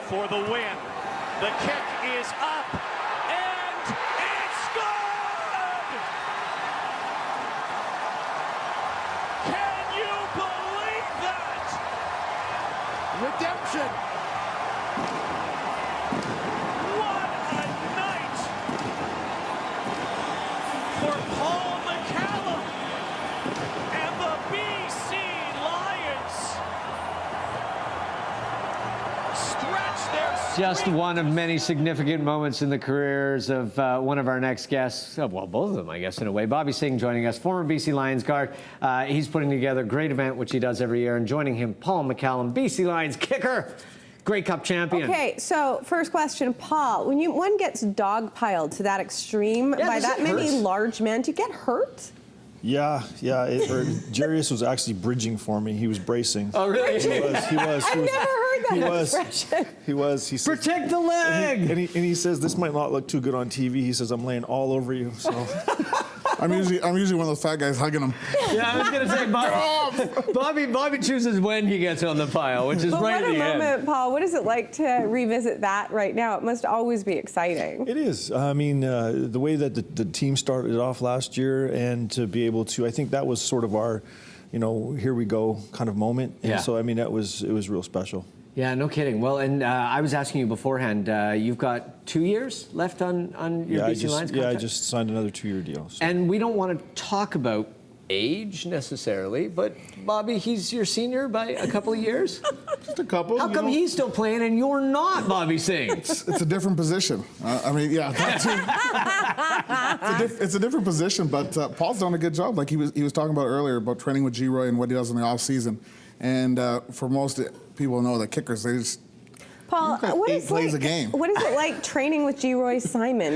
for the win. The kick is up, and it's good! Can you believe that? Redemption. What a night for Paul McCallum and the BC Lions. Stretch their Just one of many significant moments in the careers of one of our next guests. Well, both of them, I guess, in a way. Bobby Singh joining us, former BC Lions guard. He's putting together a great event, which he does every year. And joining him, Paul McCallum, BC Lions kicker, Grey Cup champion. Okay, so first question, Paul. When one gets dogpiled to that extreme by that many large men, do you get hurt? Yeah. Jarius was actually bridging for me. He was bracing. Oh, really? He was. I've never heard that expression. He was. He says, protect the leg. And he says, this might not look too good on TV. He says, I'm laying all over you. So I'm usually one of those fat guys hugging him. Yeah, I was going to say, Bobby chooses when he gets on the pile, which is right at the end. What a moment, Paul. What is it like to revisit that right now? It must always be exciting. it is. I mean, the way that the team started off last year, and to be able to, I think that was sort of our, here we go kind of moment. And Yeah. so, I mean, it was real special. Yeah, no kidding. Well, and I was asking you beforehand, you've got 2 years left on your BC Lions contract? Yeah, I just signed another 2-year deal. So. And we don't want to talk about age necessarily, but Bobby, he's your senior by a couple of years? Just a couple. How come he's still playing and you're not, Bobby Singh? It's a different position. I mean, yeah. It's a different position, but Paul's done a good job. Like he was talking about earlier about training with G-Roy and what he does in the off season. And for most people know that kickers, they just Paul, what is plays a game. What is it like training with G-Roy Simon?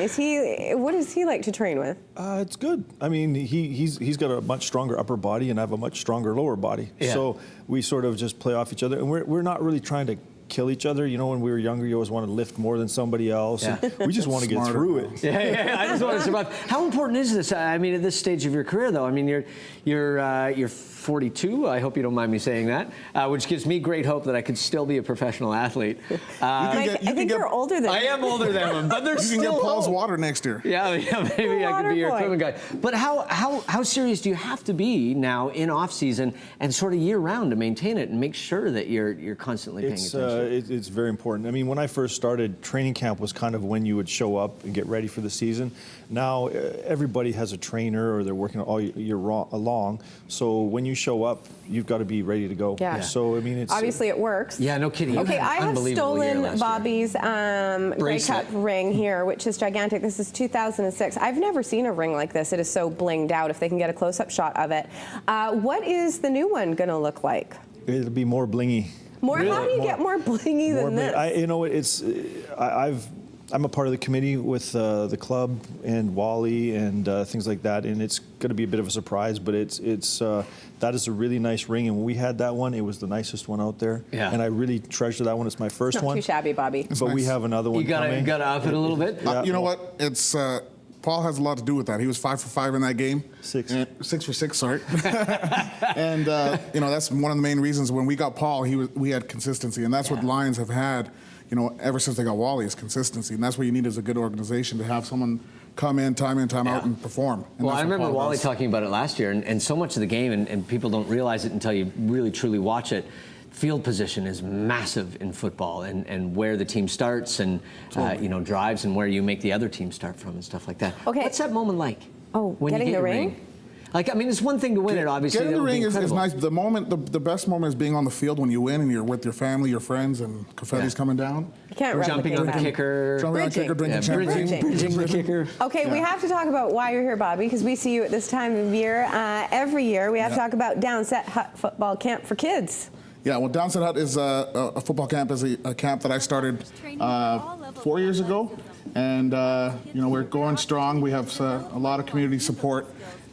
What does he like to train with? It's good. I mean, he's got a much stronger upper body, and I have a much stronger lower body. Yeah. So we sort of just play off each other, and we're not really trying to kill each other. When we were younger, you always wanted to lift more than somebody else. Yeah. And we just want to get through it. Yeah, I just want to survive. How important is this? I mean, at this stage of your career, though, I mean, you're 42. I hope you don't mind me saying that, which gives me great hope that I could still be a professional athlete. I think you're older than I am older than him, but there's You can still get Paul's hope. water next year. Yeah, maybe I could be your Water boy. equipment guy. But how serious do you have to be now in off season and sort of year round to maintain it and make sure that you're constantly paying attention? It's very important. I mean, when I first started, training camp was kind of when you would show up and get ready for the season. Now everybody has a trainer, or they're working all year long. So when you show up, you've got to be ready to go. Yeah. So I mean, it's Obviously, it works. Yeah, no kidding. Okay, I have stolen Bobby's Grey Bracelet. Cup ring here, which is gigantic. This is 2006. I've never seen a ring like this. It is so blinged out. If they can get a close-up shot of it, what is the new one going to look like? It'll be more blingy. More? Really? How do you get more blingy than this? I'm a part of the committee with the club and Wally and things like that, and it's going to be a bit of a surprise, but that is a really nice ring, and when we had that one, it was the nicest one out there. Yeah. And I really treasure that one. It's my first one. Not too shabby, Bobby. But we have another one coming. You got to up it a little bit. Yeah. You know what? It's Paul has a lot to do with that. He was 5 for 5 in that game. 6. 6 for 6, sorry. And that's one of the main reasons when we got Paul, we had consistency, and that's what Lions have had. Ever since they got Wally, is consistency, and that's what you need as a good organization, to have someone come in, time out, and perform. And well, I remember Paul Wally does. talking about it last year, and so much of the game, and people don't realize it until you really truly watch it. Field position is massive in football, and where the team starts, and drives, and where you make the other team start from, and stuff like that. Okay. What's that moment like? Oh, when getting you get the your ring? Like, I mean, it's one thing to win it, obviously. Getting the that would be ring is incredible. nice. The moment, the best moment is being on the field when you win and you're with your family, your friends, and confetti's coming down. You can't Jumping on the replicate that. kicker. Jumping on the kicker, drinking champagne. Bridging the kicker. Okay, we have to talk about why you're here, Bobby, because we see you at this time of year every year. We have to talk about Downset Hut Football Camp for Kids. Yeah, well, Downset Hut is a football camp, is a camp that I started 4 years ago, and we're going strong. We have a lot of community support,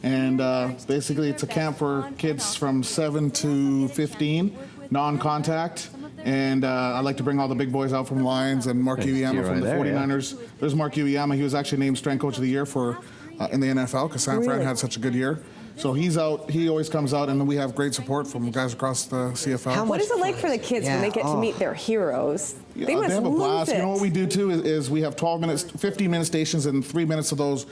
and basically it's a camp for kids from 7 to 15, non-contact. And I like to bring all the big boys out from Lions, and Mark Uiyama from the 49ers. There's Mark Uiyama. He was actually named Strength Coach of the Year in the NFL because San Fran had such a good year. So he's out. He always comes out, and then we have great support from guys across the CFL. What is it like for the kids when they get to meet their heroes? Yeah, they must have a blast. lose it. You know what we do too is we have 12 minutes, 15-minute stations, and 3 minutes of those.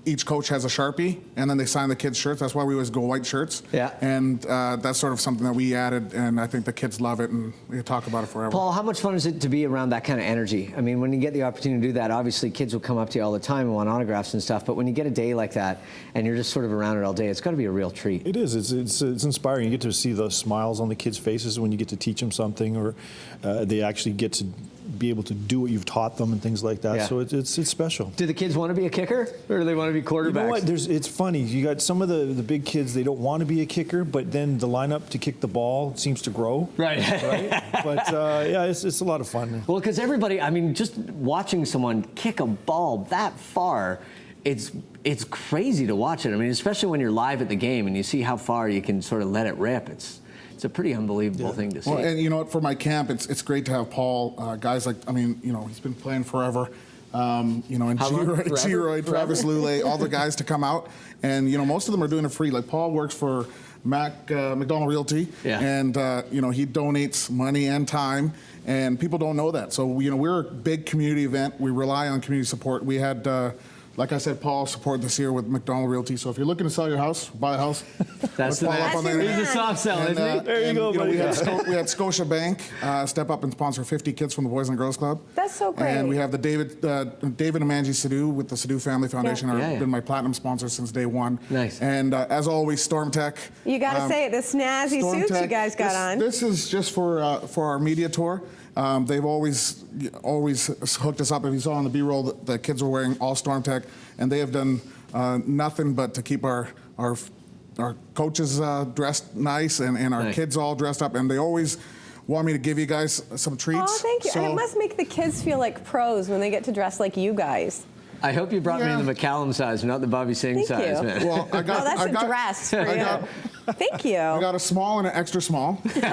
Each coach has a Sharpie, and then they sign the kids' shirts. That's why we always go white shirts. Yeah. And that's sort of something that we added, and I think the kids love it, and we talk about it forever. Paul, how much fun is it to be around that kind of energy? I mean, when you get the opportunity to do that, obviously kids will come up to you all the time and want autographs and stuff, but when you get a day like that and you're just sort of around it all day, it's got to be a real treat. It is. It's inspiring. You get to see those smiles on the kids' faces when you get to teach them something, or they actually get to be able to do what you've taught them and things like that. Yeah. So it's special. Do the kids want to be a kicker, or do they want to be quarterbacks? You know what? It's funny. You got some of the big kids, they don't want to be a kicker, but then the lineup to kick the ball seems to grow. Right. Right? But yeah, it's a lot of fun. Well, because everybody, I mean, just watching someone kick a ball that far, it's crazy to watch it. I mean, especially when you're live at the game and you see how far you can sort of let it rip. It's a pretty unbelievable thing to see. Well, and you know what? For my camp, it's great to have Paul. Guys like, I mean, you know, he's been playing forever. You know, and G-Roy, Travis Lulay, all the guys to come out, and you know, most of them are doing it free. Like Paul works for McCallum Realty, and you know, he donates money and time, and people don't know that. So you know, we're a big community event. We rely on community support. We had. Like I said, Paul supported this year with McDonald Realty. So if you're looking to sell your house, buy a house. That's the man. He's a soft sell, isn't he? There you go, buddy. We had Scotia Bank step up and sponsor 50 kids from the Boys and Girls Club. That's so great. And we have the David and Manji Sidhu with the Sidhu Family Foundation. Have been my platinum sponsor since day one. Nice. And as always, Storm Tech. You got to say it, the snazzy Storm suits Tech, you guys got on. This is just for our media tour. They've always hooked us up. If you saw on the B-roll, the kids were wearing all Storm Tech, and they have done nothing but to keep our coaches dressed nice and our kids all dressed up. And they always want me to give you guys some treats. Oh, thank you. So, and it must make the kids feel like pros when they get to dress like you guys. I hope you brought me in the McCallum size, not the Bobby Singh size, you. man. Well, that's a dress for you. Thank you. I got a small and an extra small. This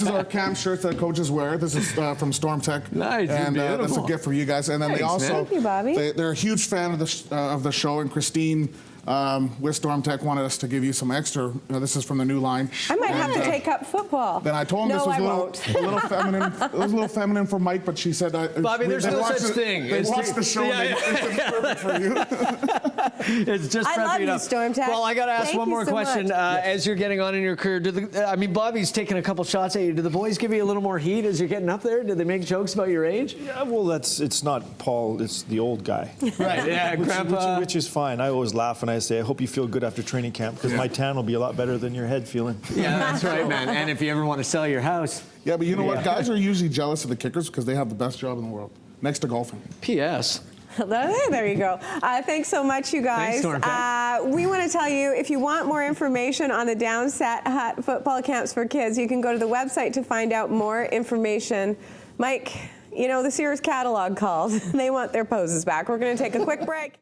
is our camp shirts that coaches wear. This is from Storm Tech. Nice, and beautiful. that's a gift for you guys. And then they also, Thank you, Bobby. They're a huge fan of the show. And Christine with Storm Tech wanted us to give you some extra. This is from the new line. I might have to take up football. Then I told him this was a little feminine. It was a little feminine for Mike, but she said, Bobby, there's no such thing. They watched the show. And it's perfect for you. It's just I love prepping you, up. Storm Tech. Well, I got to ask Thank one you more so question. much. As you're getting on in your career, I mean, Bobby's taking a couple shots at you. Do the boys give you a little more heat as you're getting up there? Do they make jokes about your age? Yeah, well, it's not Paul, it's the old guy. Right, yeah, Grandpa. Which is fine. I always laugh and I say, I hope you feel good after training camp, because my tan will be a lot better than your head feeling. Yeah, that's right, man. And if you ever want to sell your house. Yeah, but you know what? Guys are usually jealous of the kickers because they have the best job in the world, next to golfing. P.S. There you go. Thanks so much, you guys. Thanks, we want to tell you, if you want more information on the Downsat Hut football camps for kids, you can go to the website to find out more information. Mike, you know, the Sears catalog called. They want their poses back. We're going to take a quick break.